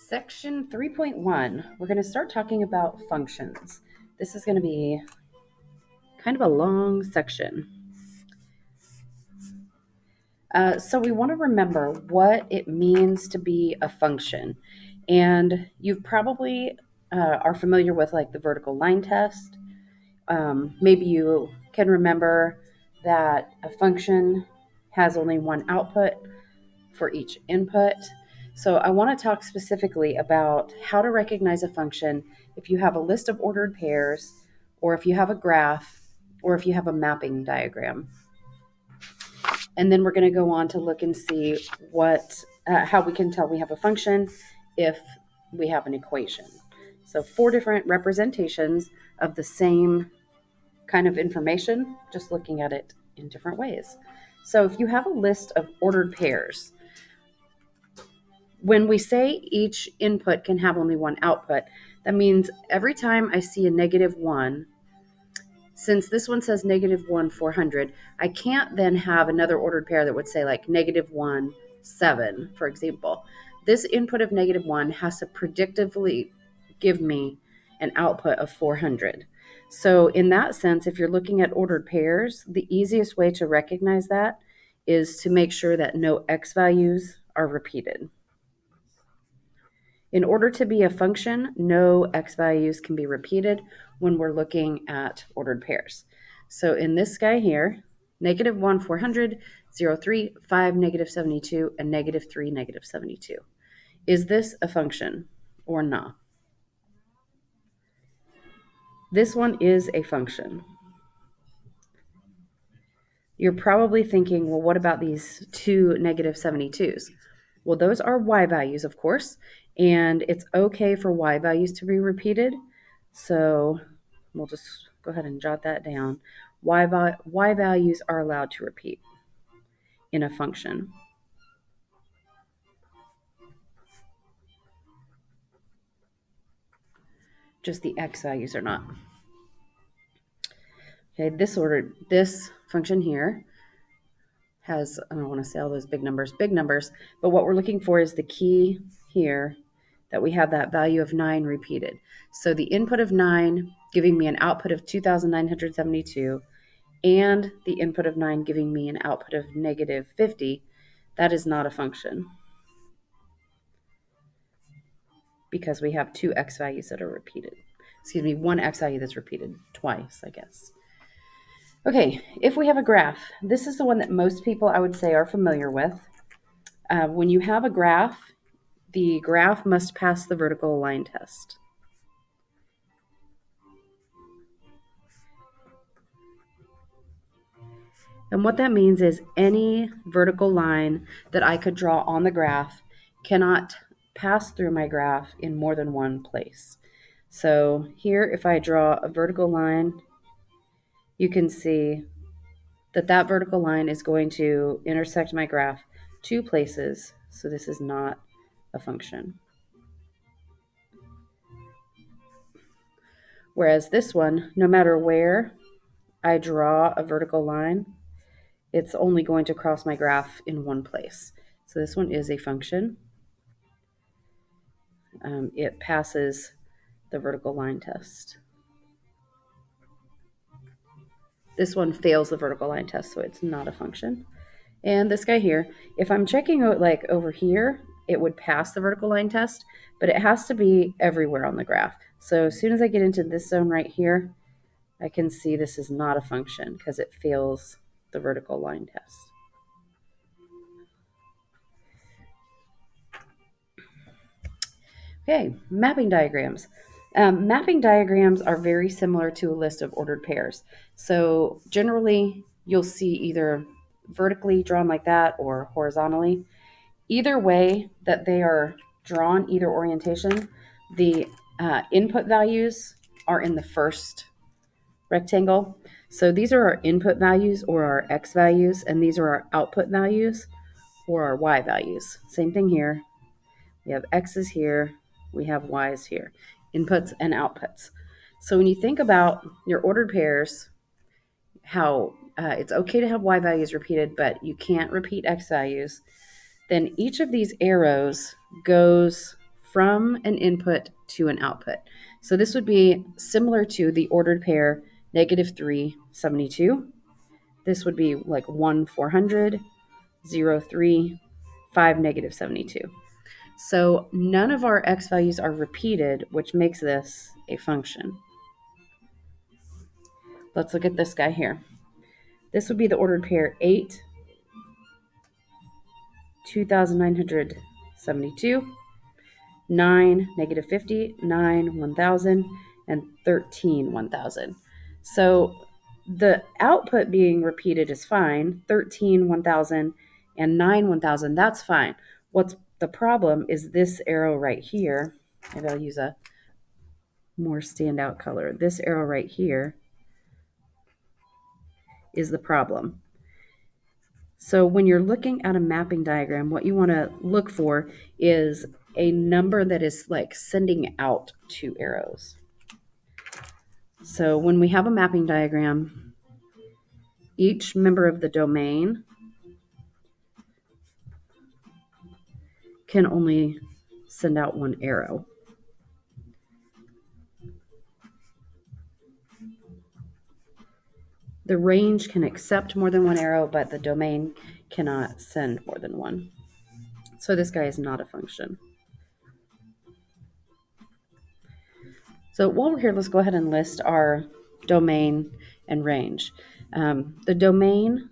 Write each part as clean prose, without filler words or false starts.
Section 3.1, we're going to start talking about functions. This is going to be kind of a long section. So we want to remember what it means to be a function. And you probably are familiar with like the vertical line test. Maybe you can remember that a function has only one output for each input. So I want to talk specifically about how to recognize a function if you have a list of ordered pairs, or if you have a graph, or if you have a mapping diagram. And then we're going to go on to look and see how we can tell we have a function if we have an equation. So 4 different representations of the same kind of information, just looking at it in different ways. So if you have a list of ordered pairs, when we say each input can have only one output, that means every time I see a -1, since this one says -1, 400, I can't then have another ordered pair that would say like -1, 7, for example. This input of -1 has to predictively give me an output of 400. So in that sense, if you're looking at ordered pairs, the easiest way to recognize that is to make sure that no x values are repeated. In order to be a function, no x values can be repeated when we're looking at ordered pairs. So in this guy here, -1, 400, 0, 3, 5, -72, and -3, -72. Is this a function or not? This one is a function. You're probably thinking, well, what about these two -72s? Well, those are y values, of course, and it's okay for y values to be repeated. So we'll just go ahead and jot that down. Y values are allowed to repeat in a function. Just the x values are not. Okay, this function here has, I don't want to say all those big numbers, but what we're looking for is the key here that we have that value of 9 repeated. So the input of 9 giving me an output of 2,972 and the input of 9 giving me an output of -50, that is not a function because we have two x values that are repeated. One x value that's repeated twice, I guess. Okay, if we have a graph, this is the one that most people, I would say, are familiar with. When you have a graph, the graph must pass the vertical line test. And what that means is any vertical line that I could draw on the graph cannot pass through my graph in more than one place. So here, if I draw a vertical line, you can see that that vertical line is going to intersect my graph 2 places. So this is not a function. Whereas this one, no matter where I draw a vertical line, it's only going to cross my graph in one place. So this one is a function. It passes the vertical line test. This one fails the vertical line test, so it's not a function. And this guy here, if I'm checking out like over here, it would pass the vertical line test, but it has to be everywhere on the graph. So as soon as I get into this zone right here, I can see this is not a function because it fails the vertical line test. Okay, mapping diagrams. Mapping diagrams are very similar to a list of ordered pairs. So generally, you'll see either vertically drawn like that or horizontally. Either way that they are drawn, either orientation, the input values are in the first rectangle. So these are our input values or our x values, and these are our output values or our y values. Same thing here. We have x's here, we have y's here, inputs and outputs. So when you think about your ordered pairs, how it's okay to have y values repeated, but you can't repeat x values, then each of these arrows goes from an input to an output. So this would be similar to the ordered pair -3, 72. This would be like 1, 400, 0, 3, 5, -72. So none of our x values are repeated, which makes this a function. Let's look at this guy here. This would be the ordered pair 8, 2,972, 9, -50, 9, 1,000, and 13, 1,000. So the output being repeated is fine. 13, 1,000, and 9, 1,000, that's fine. What's the problem is this arrow right here. Maybe I'll use a more standout color. This arrow right here is the problem. So when you're looking at a mapping diagram, what you want to look for is a number that is like sending out two arrows. So when we have a mapping diagram, each member of the domain can only send out one arrow. The range can accept more than one arrow, but the domain cannot send more than one. So this guy is not a function. So while we're here, let's go ahead and list our domain and range. The domain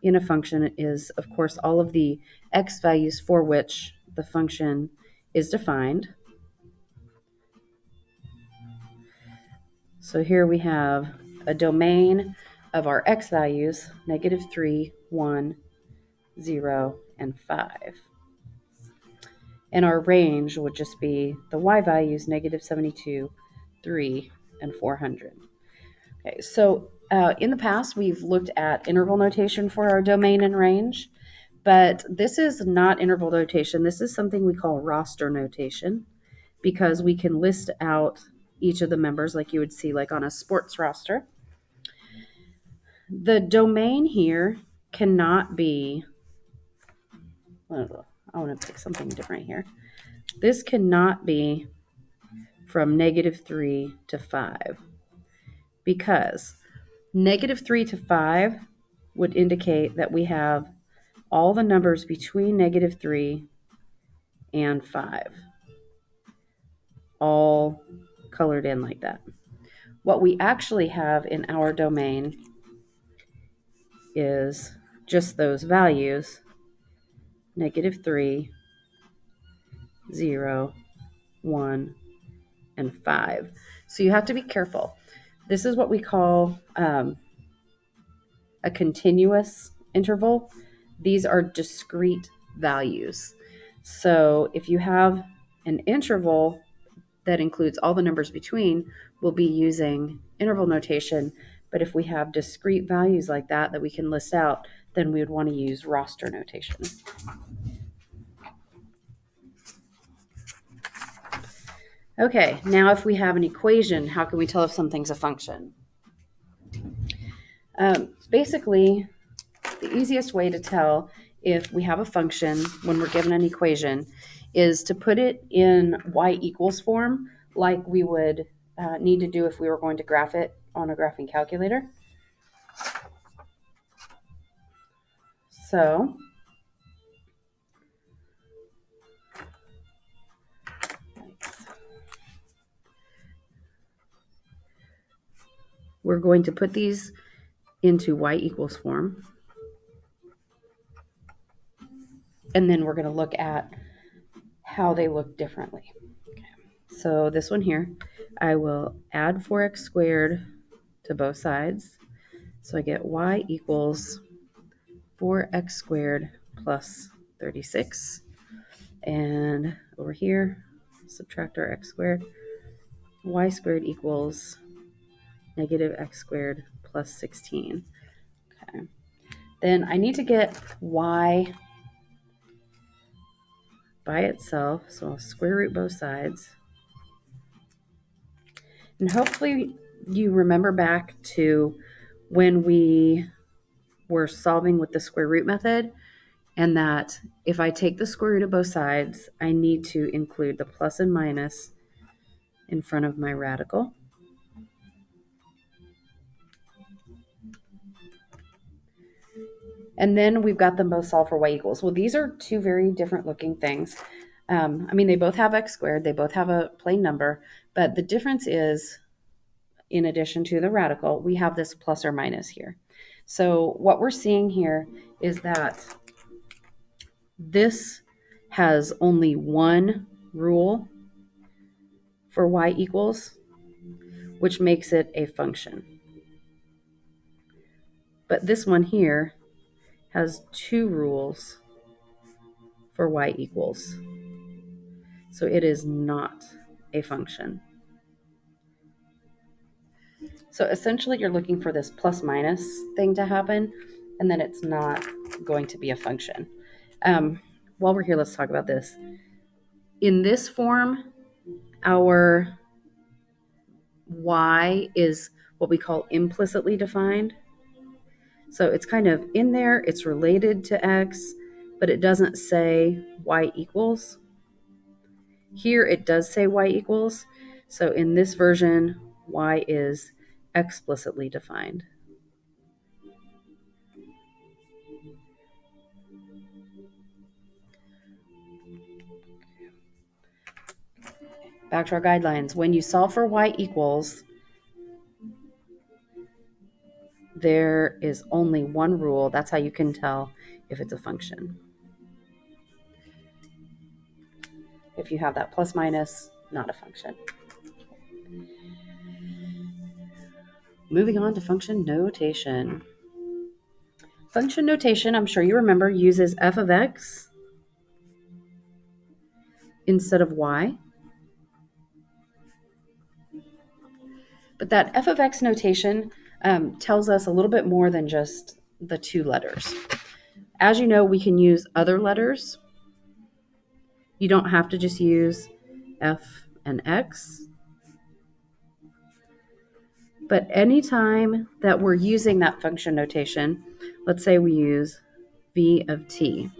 in a function is, of course, all of the x values for which the function is defined. So here we have a domain of our x values, -3, 1, 0, and 5. And our range would just be the y values, -72, 3, and 400. Okay, so in the past, we've looked at interval notation for our domain and range, but this is not interval notation. This is something we call roster notation, because we can list out each of the members like you would see like on a sports roster. The domain here cannot be, I want to pick something different here. This cannot be from -3 to 5, because -3 to 5 would indicate that we have all the numbers between -3 and 5, all colored in like that. What we actually have in our domain is just those values, -3, 0, 1, and 5. So you have to be careful. This is what we call a continuous interval. These are discrete values. So if you have an interval that includes all the numbers between, we'll be using interval notation. But if we have discrete values like that we can list out, then we would want to use roster notation. Okay, now if we have an equation, how can we tell if something's a function? Basically, the easiest way to tell if we have a function when we're given an equation is to put it in y equals form, like we would need to do if we were going to graph it on a graphing calculator. So we're going to put these into y equals form. And then we're going to look at how they look differently. Okay. So this one here, I will add 4x squared to both sides. So I get y equals 4x squared plus 36. And over here, subtract our x squared. Y squared equals -x squared plus 16. Okay. Then I need to get y by itself, so I'll square root both sides. And hopefully you remember back to when we were solving with the square root method, and that if I take the square root of both sides, I need to include the plus and minus in front of my radical. And then we've got them both solved for y equals. Well, these are two very different looking things. They both have x squared. They both have a plain number. But the difference is, in addition to the radical, we have this plus or minus here. So what we're seeing here is that this has only one rule for y equals, which makes it a function. But this one here has two rules for y equals. So it is not a function. So essentially you're looking for this plus minus thing to happen, and then it's not going to be a function. While we're here, let's talk about this. In this form, our y is what we call implicitly defined. So it's kind of in there, it's related to x, but it doesn't say y equals. Here it does say y equals. So in this version, y is explicitly defined. Back to our guidelines. When you solve for y equals, there is only one rule. That's how you can tell if it's a function. If you have that plus minus, not a function. Moving on to function notation. Function notation, I'm sure you remember, uses f of x instead of y. But that f of x notation tells us a little bit more than just the two letters. As you know, we can use other letters. You don't have to just use f and x. But anytime that we're using that function notation, let's say we use v of t,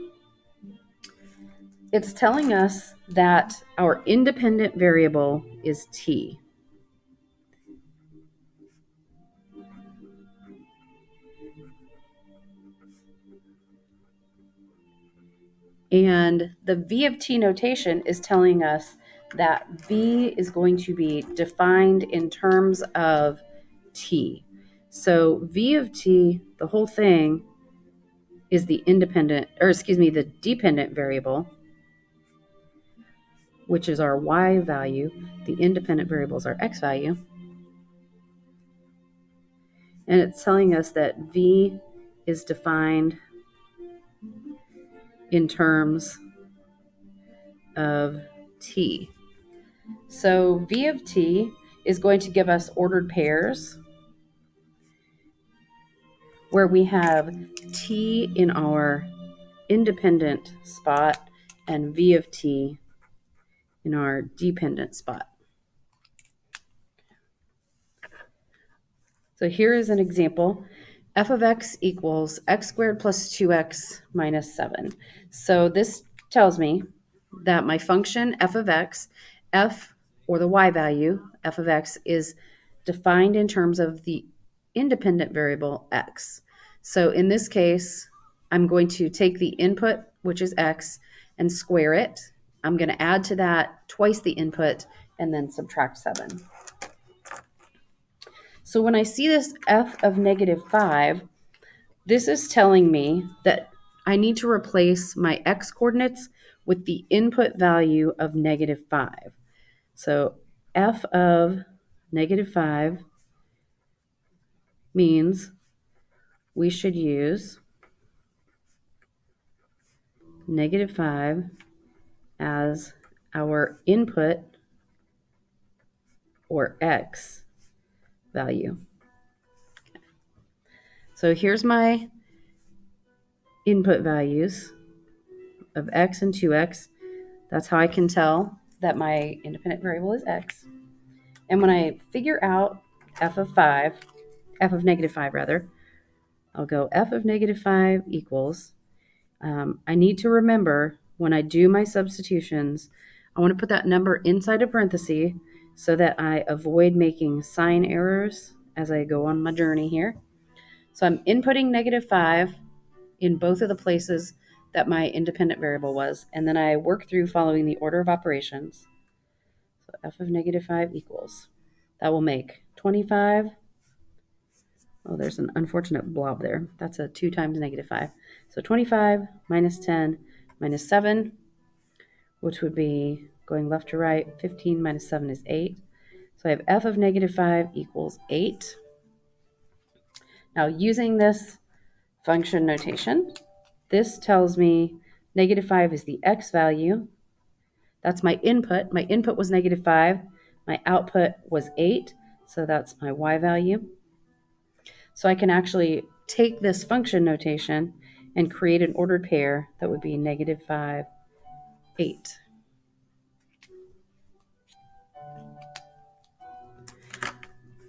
it's telling us that our independent variable is t. And the v of t notation is telling us that v is going to be defined in terms of t. So v of t, the whole thing, is the dependent variable, which is our y value. The independent variable is our x value. And it's telling us that v is defined in terms of t. So v of t is going to give us ordered pairs where we have t in our independent spot and v of t in our dependent spot. So here is an example. F of x equals x squared plus 2x minus 7. So this tells me that my function f of x, f, or the y value, f of x, is defined in terms of the independent variable x. So in this case, I'm going to take the input, which is x, and square it. I'm going to add to that twice the input and then subtract 7. So when I see this f of negative 5, this is telling me that I need to replace my x coordinates with the input value of negative 5. So f of negative 5 means we should use negative 5 as our input, or x value. So here's my input values of x and 2x. That's how I can tell that my independent variable is x. And when I figure out f of negative 5 rather, I'll go f of negative 5 equals, I need to remember when I do my substitutions, I want to put that number inside a parenthesis so that I avoid making sign errors as I go on my journey here. So I'm inputting -5 in both of the places that my independent variable was, and then I work through following the order of operations. So f of -5 equals. That will make 25. Oh, there's an unfortunate blob there. That's a 2 times -5. So 25 minus 10 minus 7, which would be going left to right. 15 minus 7 is 8. So I have f of -5 equals 8. Now, using this function notation, this tells me -5 is the x value. That's my input. My input was -5. My output was 8. So that's my y value. So I can actually take this function notation and create an ordered pair that would be -5, 8.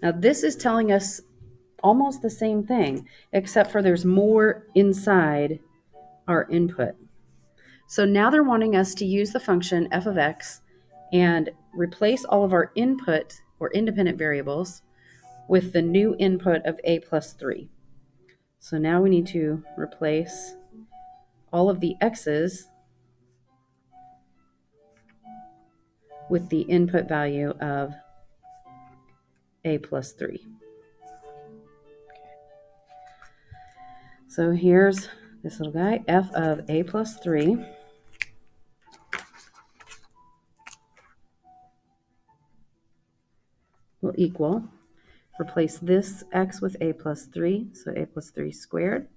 Now this is telling us almost the same thing, except for there's more inside our input. So now they're wanting us to use the function f of x and replace all of our input or independent variables with the new input of a plus 3. So now we need to replace all of the x's with the input value of a plus 3. So here's this little guy, f of a plus 3 will equal, replace this x with a plus 3, so a plus 3 squared,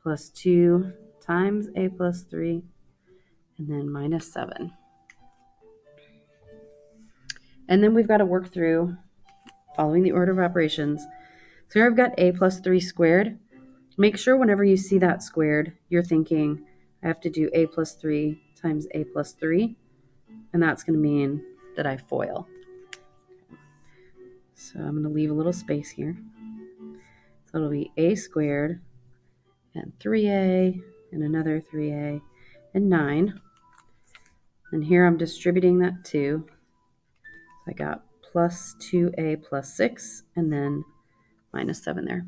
plus 2 times a plus 3, and then minus 7. And then we've got to work through following the order of operations. So here I've got a plus 3 squared. Make sure whenever you see that squared, you're thinking, I have to do a plus 3 times a plus 3, and that's going to mean that I FOIL. So I'm going to leave a little space here. So it'll be a squared and 3a and another 3a and 9. And here I'm distributing that 2. I got plus 2a plus 6 and then minus 7 there.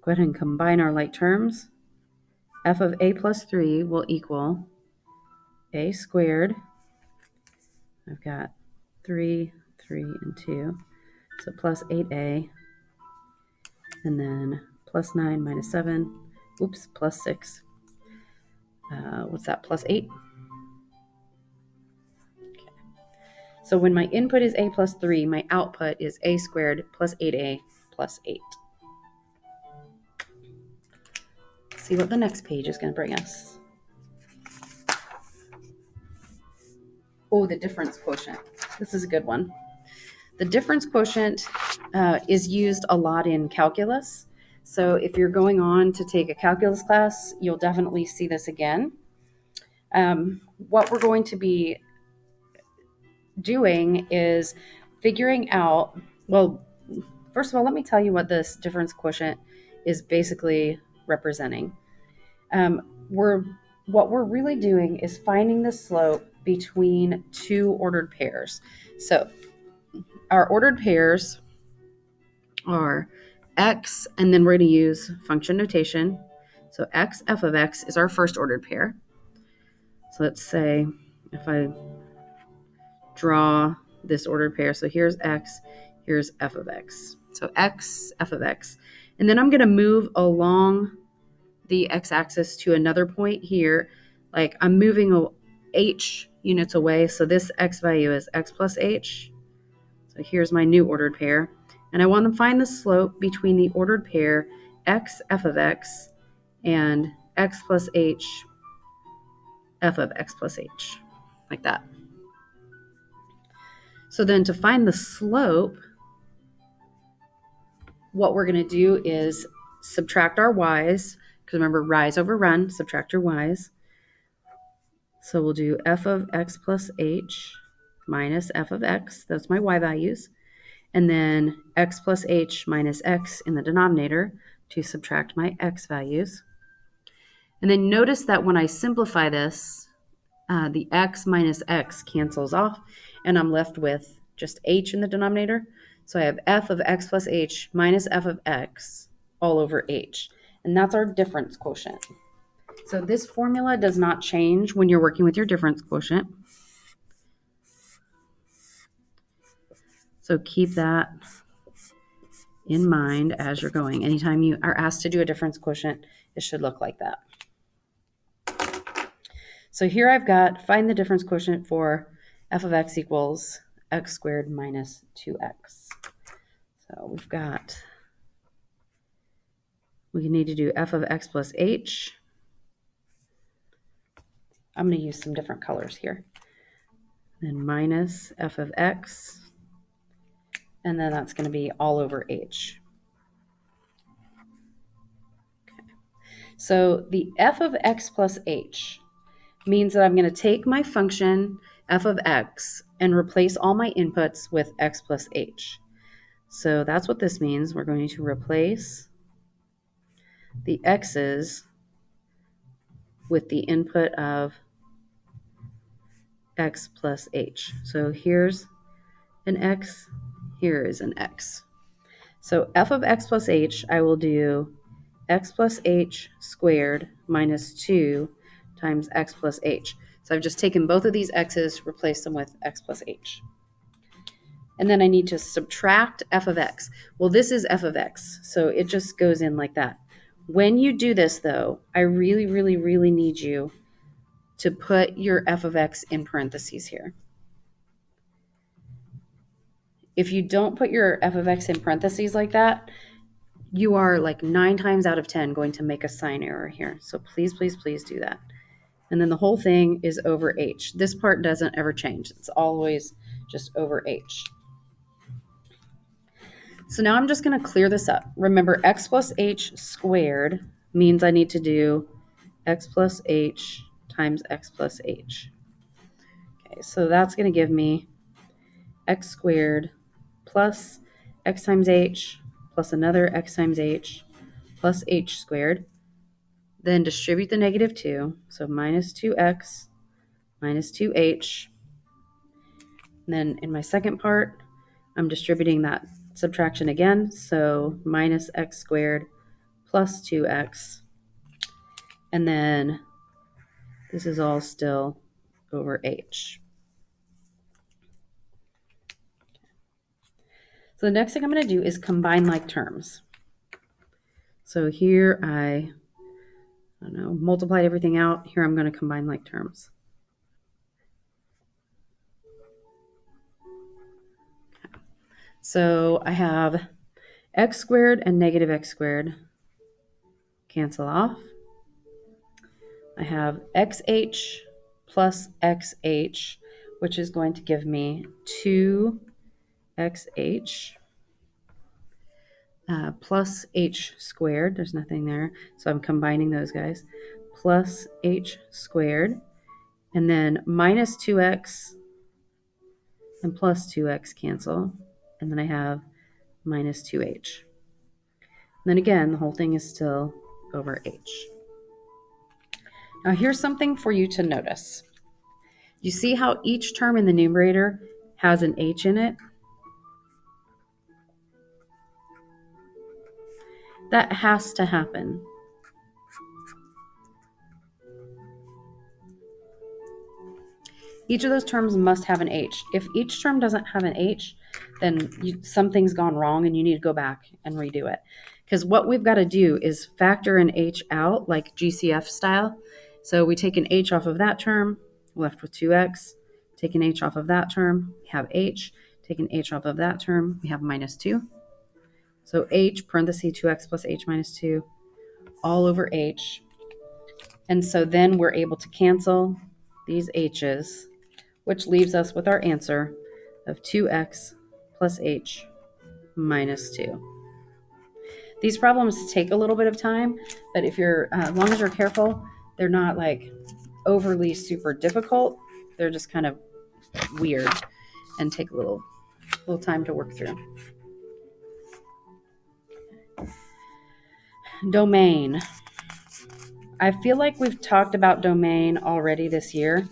Go ahead and combine our like terms. F of a plus 3 will equal a squared. I've got 3, 3, and 2. So plus 8a. And then plus 9 minus 7. Oops, plus 6. What's that? Plus 8. Okay. So when my input is a plus 3, my output is a squared plus 8a plus 8. Let's see what the next page is going to bring us. Oh, the difference quotient. This is a good one. The difference quotient is used a lot in calculus. So if you're going on to take a calculus class, you'll definitely see this again. What we're going to be doing is figuring out, well, first of all, let me tell you what this difference quotient is basically representing. What we're really doing is finding the slope between two ordered pairs. So our ordered pairs are x, and then we're going to use function notation. So x, f of x is our first ordered pair. So let's say if I draw this ordered pair, so here's x, here's f of x. So x, f of x. And then I'm going to move along the x-axis to another point here. Like I'm moving h units away. So this x value is x plus h. So here's my new ordered pair. And I want to find the slope between the ordered pair x, f of x, and x plus h, f of x plus h, like that. So then to find the slope, what we're going to do is subtract our y's, because remember, rise over run, subtract your y's. So we'll do f of x plus h minus f of x, that's my y values, and then x plus h minus x in the denominator to subtract my x values. And then notice that when I simplify this, the x minus x cancels off, and I'm left with just h in the denominator. So I have f of x plus h minus f of x all over h. And that's our difference quotient. So this formula does not change when you're working with your difference quotient. So keep that in mind as you're going. Anytime you are asked to do a difference quotient, it should look like that. So here I've got find the difference quotient for f of x equals x squared minus 2x. So we need to do f of x plus h. I'm going to use some different colors here. Then minus f of x, and then that's going to be all over h. Okay. So the f of x plus h means that I'm going to take my function f of x and replace all my inputs with x plus h. So that's what this means. We're going to replace the x's with the input of x plus h. So here's an x, here is an x. So f of x plus h, I will do x plus h squared minus 2 times x plus h. So I've just taken both of these x's, replaced them with x plus h. And then I need to subtract f of x. Well, this is f of x, so it just goes in like that. When you do this, though, I really, really, really need you to put your f of x in parentheses here. If you don't put your f of x in parentheses like that, you are like 9 times out of 10 going to make a sign error here. So please, please, please do that. And then the whole thing is over h. This part doesn't ever change. It's always just over h. So now I'm just going to clear this up. Remember, x plus h squared means I need to do x plus h times x plus h. Okay, so that's going to give me x squared plus x times h plus another x times h plus h squared. Then distribute the negative 2, so minus 2x minus 2h. And then in my second part, I'm distributing that subtraction again, so minus x squared plus 2x. And then this is all still over h. So the next thing I'm going to do is combine like terms. So here I don't know, multiplied everything out. Here I'm going to combine like terms. Okay. So I have x squared and negative x squared cancel off. I have xh plus xh, which is going to give me 2xh plus h squared. There's nothing there, so I'm combining those guys. Plus h squared, and then minus 2x and plus 2x cancel, and then I have minus 2h. And then again, the whole thing is still over h. Now here's something for you to notice. You see how each term in the numerator has an h in it? That has to happen. Each of those terms must have an h. If each term doesn't have an h, then something's gone wrong and you need to go back and redo it. Because what we've got to do is factor an h out like GCF style. So we take an h off of that term, left with 2x. Take an h off of that term, we have h. Take an h off of that term, we have minus 2. So h, parenthesis 2x plus h minus 2, all over h. And so then we're able to cancel these h's, which leaves us with our answer of 2x plus h minus 2. These problems take a little bit of time, but if you're, as long as you're careful, they're not like overly super difficult. They're just kind of weird and take a little time to work through. Domain. I feel like we've talked about domain already this year,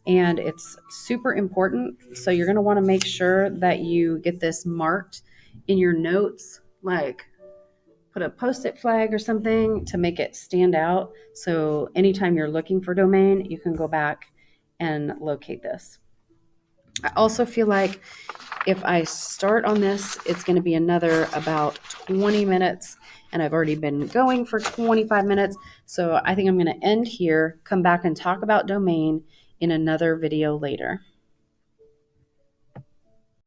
and it's super important. So you're going to want to make sure that you get this marked in your notes, like put a post-it flag or something to make it stand out. So anytime you're looking for domain, you can go back and locate this. I also feel like if I start on this, it's going to be another about 20 minutes, and I've already been going for 25 minutes. So I think I'm going to end here, come back and talk about domain in another video later.